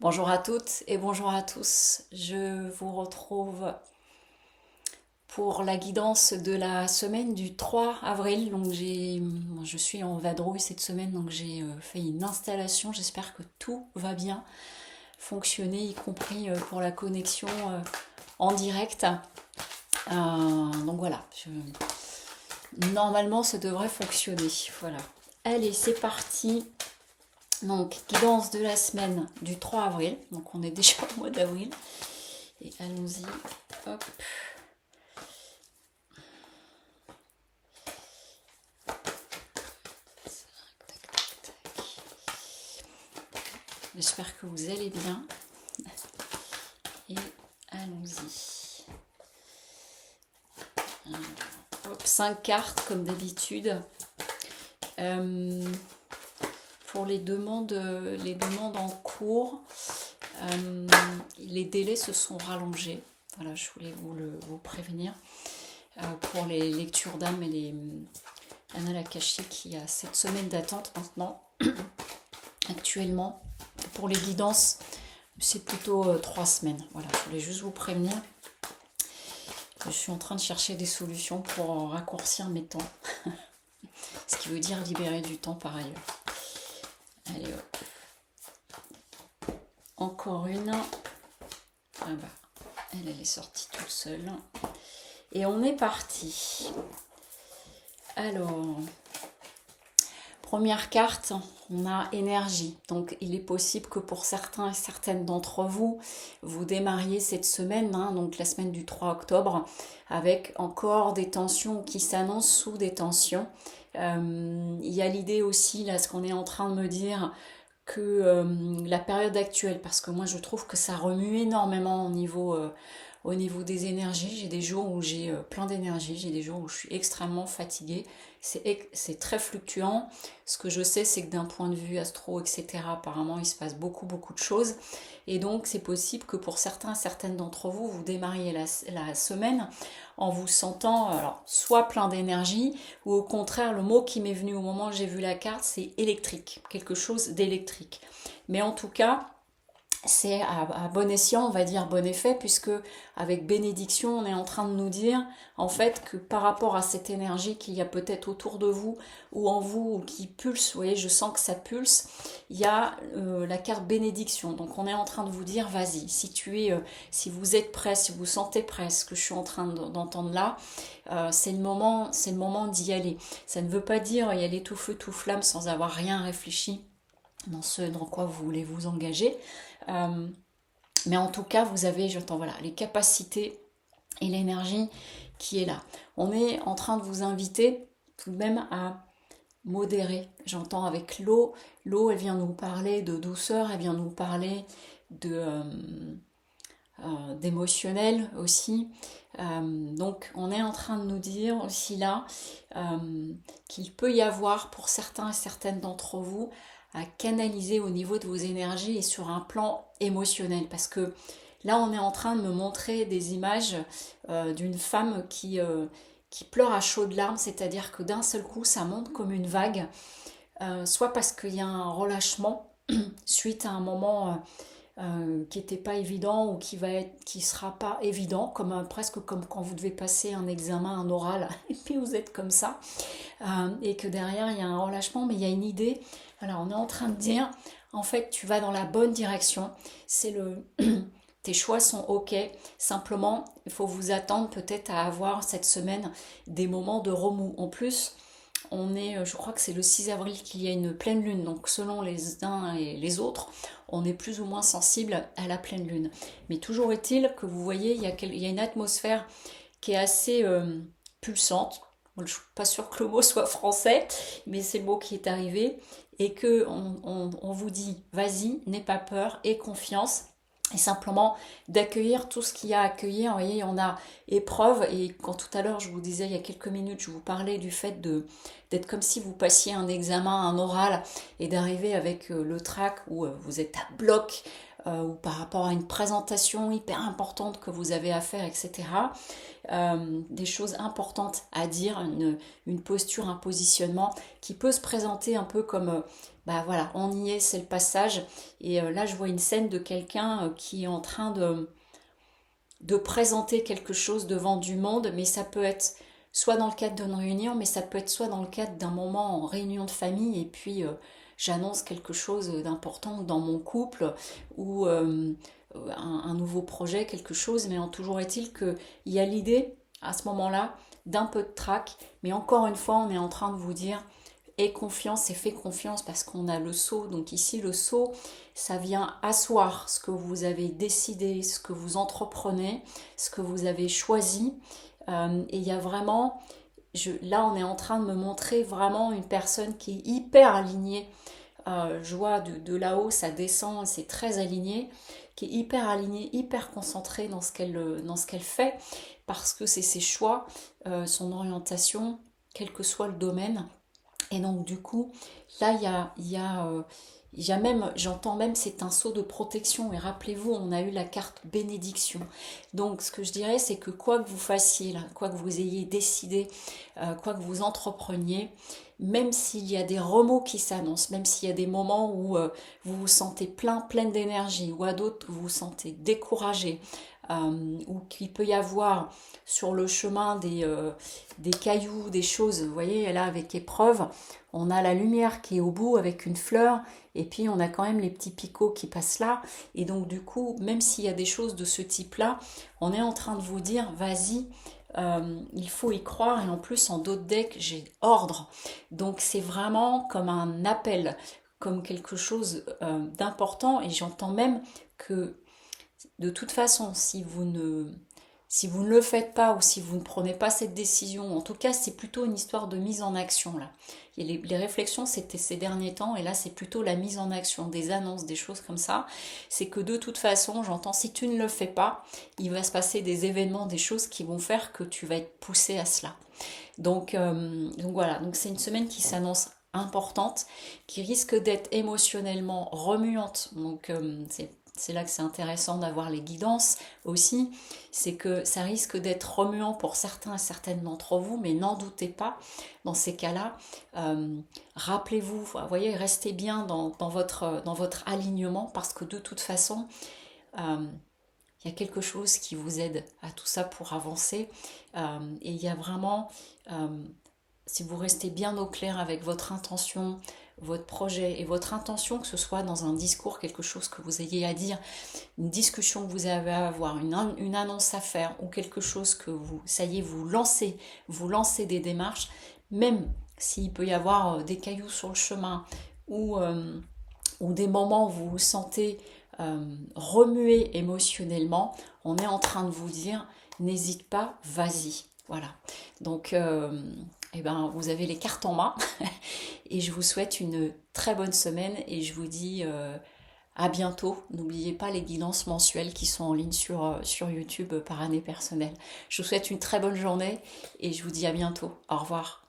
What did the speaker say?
Bonjour à toutes et bonjour à tous. Je vous retrouve pour la guidance de la semaine du 3 avril. Je suis en vadrouille cette semaine, donc j'ai fait une installation. J'espère que tout va bien fonctionner, y compris pour la connexion en direct. Donc voilà, normalement ça devrait fonctionner. Voilà. Allez, c'est parti. Donc, guidance de la semaine du 3 avril. Donc, on est déjà au mois d'avril. Et allons-y. Hop. J'espère que vous allez bien. Et allons-y. Hop, 5 cartes comme d'habitude. Pour les demandes en cours, les délais se sont rallongés. Voilà, je voulais vous prévenir. Pour les lectures d'âme et les annales akashiques, il y a 7 semaines d'attente maintenant. Actuellement, pour les guidances, c'est plutôt 3 semaines. Voilà, je voulais juste vous prévenir. Je suis en train de chercher des solutions pour raccourcir mes temps. Ce qui veut dire libérer du temps par ailleurs. Allez hop. Encore une. Ah bah, elle est sortie toute seule. Et on est parti. Alors, première carte, on a énergie. Donc, il est possible que pour certains et certaines d'entre vous, vous démarriez cette semaine, donc la semaine du 3 octobre, avec encore des tensions qui s'annoncent sous des tensions. Il y a l'idée aussi, là, ce qu'on est en train de me dire, que la période actuelle, parce que moi je trouve que ça remue énormément au niveau des énergies. J'ai des jours où j'ai plein d'énergie, j'ai des jours où je suis extrêmement fatiguée. C'est très fluctuant. Ce que je sais, c'est que d'un point de vue astro, etc., apparemment, il se passe beaucoup, beaucoup de choses. Et donc, c'est possible que pour certaines d'entre vous, vous démarriez la semaine en vous sentant alors, soit plein d'énergie, ou au contraire, le mot qui m'est venu au moment où j'ai vu la carte, c'est électrique, quelque chose d'électrique. Mais en tout cas, c'est à bon escient, on va dire bon effet, puisque avec bénédiction, on est en train de nous dire en fait que par rapport à cette énergie qu'il y a peut-être autour de vous ou en vous ou qui pulse, vous voyez, je sens que ça pulse, il y a la carte bénédiction. Donc on est en train de vous dire vas-y, si vous êtes prêt, si vous sentez prêt, ce que je suis en train d'entendre là, c'est le moment d'y aller. Ça ne veut pas dire y aller tout feu tout flamme sans avoir rien réfléchi dans ce dans quoi vous voulez vous engager. Euh, mais en tout cas, vous avez, j'entends, voilà, les capacités et l'énergie qui est là. On est en train de vous inviter tout de même à modérer. J'entends avec l'eau. L'eau, elle vient nous parler de douceur, elle vient nous parler d'émotionnel aussi. Donc on est en train de nous dire aussi là qu'il peut y avoir pour certains et certaines d'entre vous à canaliser au niveau de vos énergies et sur un plan émotionnel, parce que là on est en train de me montrer des images d'une femme qui pleure à chaudes larmes, c'est-à-dire que d'un seul coup ça monte comme une vague, soit parce qu'il y a un relâchement suite à un moment qui n'était pas évident ou qui sera pas évident, presque comme quand vous devez passer un examen, un oral, et puis vous êtes comme ça, et que derrière il y a un relâchement, mais il y a une idée. Alors on est en train de dire, en fait, tu vas dans la bonne direction. C'est le tes choix sont ok. Simplement, il faut vous attendre peut-être à avoir cette semaine des moments de remous. En plus, je crois que c'est le 6 avril qu'il y a une pleine lune, donc selon les uns et les autres, on est plus ou moins sensible à la pleine lune. Mais toujours est-il que vous voyez, il y a une atmosphère qui est assez pulsante. Je ne suis pas sûre que le mot soit français, mais c'est le mot qui est arrivé. Et que on vous dit, vas-y, n'aie pas peur, aie confiance. Et simplement d'accueillir tout ce qu'il y a à accueillir. Vous voyez, on a épreuve, et quand tout à l'heure je vous disais, il y a quelques minutes, je vous parlais du fait d'être comme si vous passiez un examen, un oral, et d'arriver avec le trac où vous êtes à bloc, ou par rapport à une présentation hyper importante que vous avez à faire, etc. Des choses importantes à dire, une posture, un positionnement qui peut se présenter un peu bah voilà, on y est, c'est le passage. Et là, je vois une scène de quelqu'un qui est en train de présenter quelque chose devant du monde, mais ça peut être soit dans le cadre d'une réunion, mais ça peut être soit dans le cadre d'un moment en réunion de famille, et puis j'annonce quelque chose d'important dans mon couple, ou un nouveau projet, quelque chose, mais toujours est-il qu'il y a l'idée, à ce moment-là, d'un peu de trac, mais encore une fois, on est en train de vous dire, aie confiance et fais confiance parce qu'on a le sceau. Donc ici, le sceau, ça vient asseoir ce que vous avez décidé, ce que vous entreprenez, ce que vous avez choisi. Et il y a vraiment, là, on est en train de me montrer vraiment une personne qui est hyper alignée. Je vois de là-haut, ça descend, c'est très aligné, qui est hyper alignée, hyper concentrée dans ce qu'elle fait, parce que c'est ses choix, son orientation, quel que soit le domaine. Et donc du coup, là, il y a même, j'entends même, c'est un sceau de protection. Et rappelez-vous, on a eu la carte bénédiction. Donc ce que je dirais, c'est que quoi que vous fassiez, là, quoi que vous ayez décidé, quoi que vous entrepreniez, même s'il y a des remous qui s'annoncent, même s'il y a des moments où vous vous sentez pleine d'énergie, ou à d'autres vous vous sentez découragé, ou qu'il peut y avoir sur le chemin des cailloux, des choses, vous voyez, là avec épreuve, on a la lumière qui est au bout avec une fleur, et puis on a quand même les petits picots qui passent là, et donc du coup, même s'il y a des choses de ce type-là, on est en train de vous dire, vas-y, il faut y croire, et en plus en d'autres decks, j'ai ordre. Donc c'est vraiment comme un appel, comme quelque chose d'important, et j'entends même que de toute façon, si vous ne le faites pas ou si vous ne prenez pas cette décision, en tout cas, c'est plutôt une histoire de mise en action là. Et les réflexions, c'était ces derniers temps, et là, c'est plutôt la mise en action, des annonces, des choses comme ça. C'est que de toute façon, j'entends, si tu ne le fais pas, il va se passer des événements, des choses qui vont faire que tu vas être poussé à cela. Donc voilà, donc c'est une semaine qui s'annonce importante, qui risque d'être émotionnellement remuante. Donc c'est là que c'est intéressant d'avoir les guidances aussi, c'est que ça risque d'être remuant pour certains et certaines d'entre vous, mais n'en doutez pas, dans ces cas-là, rappelez-vous, vous voyez, restez bien dans votre alignement, parce que de toute façon, il y a quelque chose qui vous aide à tout ça pour avancer, et il y a vraiment, euh, si vous restez bien au clair avec votre intention, votre projet et votre intention, que ce soit dans un discours, quelque chose que vous ayez à dire, une discussion que vous avez à avoir, une annonce à faire, ou quelque chose que vous, ça y est, vous lancez des démarches, même s'il peut y avoir des cailloux sur le chemin, ou des moments où vous vous sentez remué émotionnellement, on est en train de vous dire, n'hésite pas, vas-y. Voilà. Donc, eh ben, vous avez les cartes en main, et je vous souhaite une très bonne semaine, et je vous dis à bientôt. N'oubliez pas les guidances mensuelles qui sont en ligne sur YouTube par année personnelle. Je vous souhaite une très bonne journée, et je vous dis à bientôt. Au revoir.